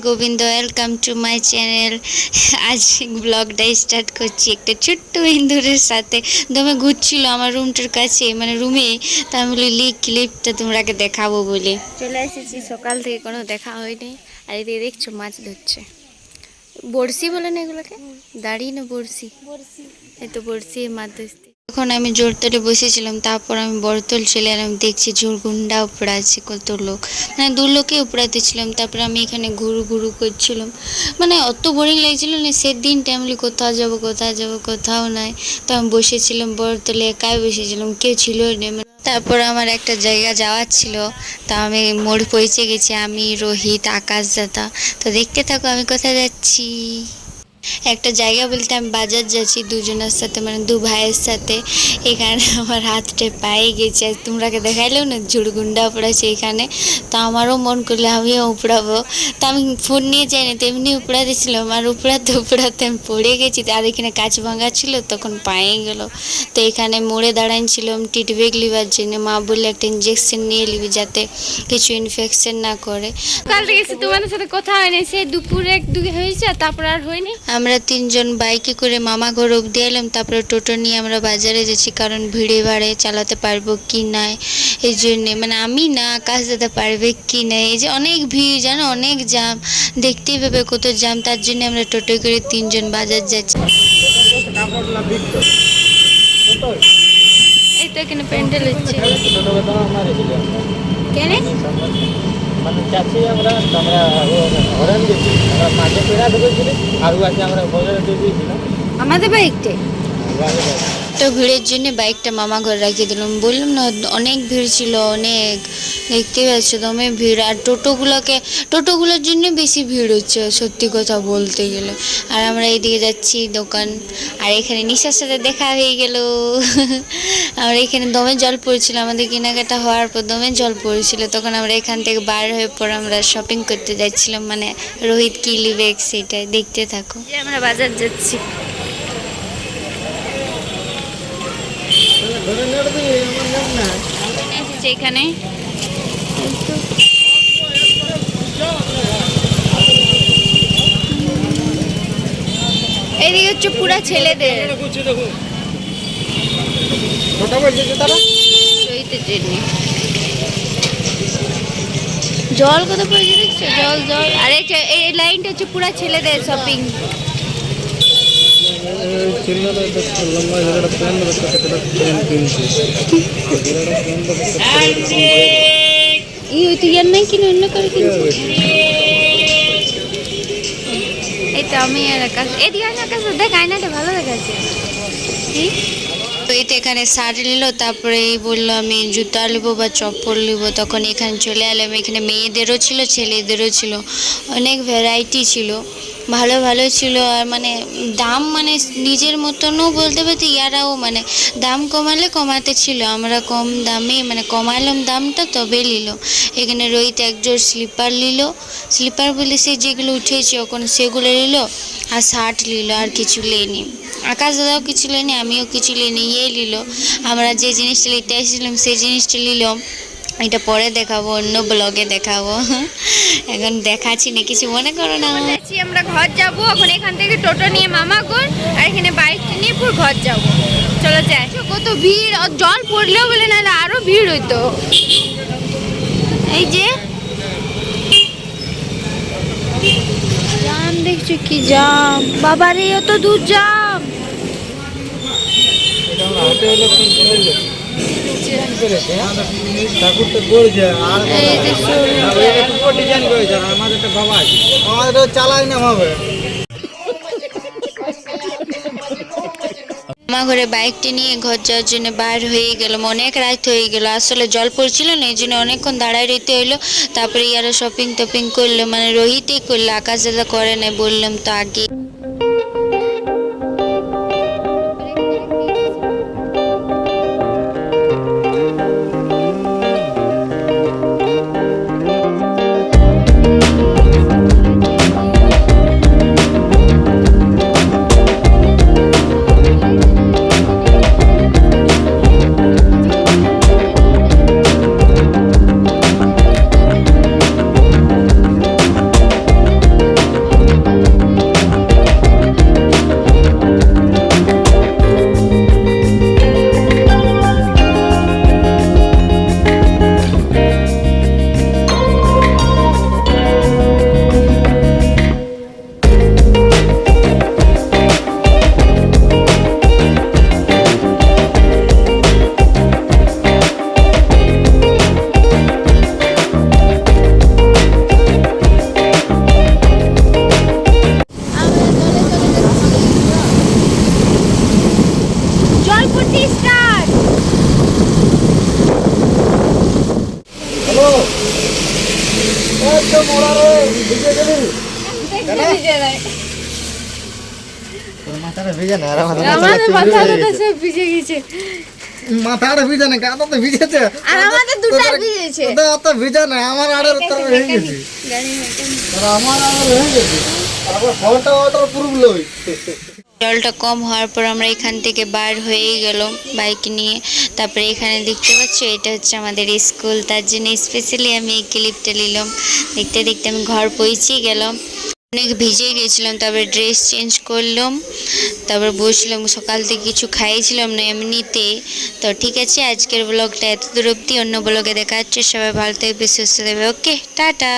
Govinda, welcome to my channel. আজ ব্লগটা start করছি একটা ছোট্ট ইন্দুরের সাথে। দমে ঘুরছিল আমার রুমটার কাছে, মানে রুমে। তা আমি বলি ক্লিপটা তোমরাকে দেখাবো বলে চলে এসেছি। সকাল থেকে কোনো দেখা হয়নি। আর এদিকে দেখছো মাছ ধরছে, বড়শি বলে না এগুলোকে, দাঁড়িয়ে না বড়শি, এই তো বড়শি মাছ ধরতে। তখন আমি জোরতলে বসেছিলাম, তারপর আমি বড়তল চলে এলাম। দেখছি ঝুড়গুন্ডা উপরে আছে কত লোক, মানে দু লোকে উপরাতে ছিলাম। তারপর আমি এখানে ঘুরু ঘুরু করছিলাম, মানে অত বোরিং লাগছিল না সেদিন টাইমলি। কোথাও যাবো কোথাও নাই। তো আমি বসেছিলাম বড়তলে, একাই বসেছিলাম, কেউ ছিল না। তারপর আমার একটা জায়গা যাওয়ার ছিল, তা আমি মোড় পৌঁছে গেছি। আমি, রোহিত, আকাশ দাদা। তো দেখতে থাকো আমি কোথায় যাচ্ছি। একটা জায়গা বলতে আমি বাজার যাচ্ছি দুজনের সাথে, মানে দু ভাইয়ের সাথে। এখানে আমার হাতটা পায়ে গেছে, তোমরাকে দেখাইলেও না ঝুড়গুন্ডা উপড়াচ্ছে এখানে। তো আমারও মন করলে আমিও উপড়াবো। তো আমি ফোন নিয়ে যাইনি, তেমনি উপড়াতেছিলাম। আর উপড়াতে আমি পড়ে গেছি। আর এখানে কাঁচ ভাঙা ছিল, তখন পায়ে গেল। তো এখানে মোড়ে দাঁড়াইছিলাম ট্রিটমেন্ট লিবার জন্য। মা বললে একটা ইঞ্জেকশন নিয়ে নিবি যাতে কিছু ইনফেকশন না করে। কাল থেকে তোমাদের সাথে কথা হয়নি, সেই দুপুর এক দুগে হয়েছে, তারপর আর হয়নি। আমরা তিনজন বাইকে করে মামা ঘর অবধি এলাম। তারপরে টোটো নিয়ে আমরা বাজারে যাচ্ছি, কারণ ভিড়ে ভাড়ে চালাতে পারবো কি নাই এই জন্যে। মানে আমি না, আকাশ দাদা পারবে কি নাই। এই যে অনেক ভিড় জানো, অনেক জাম, দেখতেই পাবে কত জাম। তার জন্য আমরা টোটো করে তিনজন বাজার যাচ্ছি। এই তো এখানে প্যান্ডেল হচ্ছে। কেন মানে চাচ্ছি আমরা হরেন দিচ্ছি, আমরা মাঝে পেড়া ঢুকেছিলি আর আছে আমরা বজারে দিয়ে দিয়েছিলাম আমাদের বাইকটা। তো ভিড়ের জন্য বাইকটা মামা ঘর রাখিয়ে দিলাম। বললাম না অনেক ভিড় ছিল, অনেক, দেখতে পাচ্ছ দমে ভিড়। আর টোটোগুলোর জন্য বেশি ভিড় হচ্ছে সত্যি কথা বলতে গেলে। আর আমরা এইদিকে যাচ্ছি দোকান। আর এখানে নিশার সাথে দেখা হয়ে গেল। আমরা এখানে দমে জল পড়ছিল, আমাদের কেনাকাটা হওয়ার পর দমে জল পড়েছিল। তখন আমরা এখান থেকে বার হয়ে পর আমরা শপিং করতে যাচ্ছিলাম, মানে রোহিত কি লিবে সেটাই দেখতে থাকো। আমরা বাজার যাচ্ছি। এখানে এদিকে হচ্ছে পুরা ছেলেদের জল কত পড়েছে দেখছো, জল। আর এই লাইনটা হচ্ছে পুরা ছেলেদের শপিং। ইয়ার নাই কিনে অন্য করে কিনছি। এই তো আমি আর আকাশ, এদিকে আকাশ দেখ, আয়নাটা ভালো দেখাচ্ছে। তো এই তো এখানে শাড়ি নিল, তারপরে এই বললো আমি জুতা নেবো বা চপ্পল নেবো। তখন এখানে চলে এলাম। এখানে মেয়েদেরও ছিল ছেলেদেরও ছিল, অনেক ভ্যারাইটি ছিল, ভালো ভালো ছিল। আর মানে দাম মানে নিজের মতনও বলতে পারতে, ইয়ারাও মানে দাম কমালে কমাতে ছিল। আমরা কম দামে মানে কমালাম দামটা, তবে নিল। এখানে রোহিত একজোড় স্লিপার নিল, স্লিপার বলে সে যেগুলো উঠেছে ওখানে সেগুলো নিল। আর শার্ট নিল, আর কিছু লেনি। আকাশ দাদাও কিছু লেনি, আমিও কিছু লেনি, নিল। আমরা যে জিনিসটা নিতে এসেছিলাম সেই জিনিসটা নিলাম। এটা পরে দেখাবো, অন্য ব্লগে দেখাবো। এখন দেখাচ্ছি না, কিছু মনে করো না। আমরা ঘর যাবো এখন, এখান থেকে টোটো নিয়ে মামা ঘর, আর এখানে বাইক নিয়ে পুরো ঘর যাবো। চলো যাই। কত ভিড়, জল পড়লেও বলে না আরো ভিড় হইতো। এই যে জাম দেখছো, কি জাম বাবারে, অত দূর জাম। মা ঘরে বাইকটি নিয়ে ঘর যাওয়ার জন্য বার হয়ে গেলাম। অনেক রাত হয়ে গেল, আসলে জল পড়ছিল না, এই জন্য অনেকক্ষণ দাঁড়ায় রইতে হইলো। তারপরে ইয়ারা শপিং টপিং করলো, মানে রোহিতই করলো, আকাশ দাদা করে নাই, বললাম তো আগে। ভিজে নাই, তোর মাথাটা ভিজে না, আর আমাদের আমাদের মাথাটা তো সব ভিজে গেছে, মাথাটা ভিজে না, কাঁধা তো ভিজেছে, আর আমাদের দুটো ভিজেছে। তোদের অত ভিজে না, আমার আড়ে তোর হয়ে গেছে, গাড়ি মেকানিক। তোর আমার আড়ে হয়ে গেছে, তারপর ফলটা ওটার প্রুফ লই। জলটা কম হওয়ার পর আমরা এখান থেকে বার হয়ে গেল বাইক নিয়ে। তারপরে এখানে দেখতে পাচ্ছ এটা হচ্ছে আমাদের স্কুল, তার জন্য স্পেশালি আমি এই ক্লিপটা নিলাম। দেখতে দেখতে আমি ঘর পৌঁছে গেলাম, অনেক ভিজে গেছিলাম, তারপরে ড্রেস চেঞ্জ করলাম, তারপর বসলাম। সকাল থেকে কিছু খাইছিলাম না এমনিতে। তো ঠিক আছে, আজকের ব্লগটা এত দূর অব্দি, অন্য ব্লগে দেখা হচ্ছে। সবাই ভালো থাকবে, সুস্থ থাকবে, ওকে টাটা।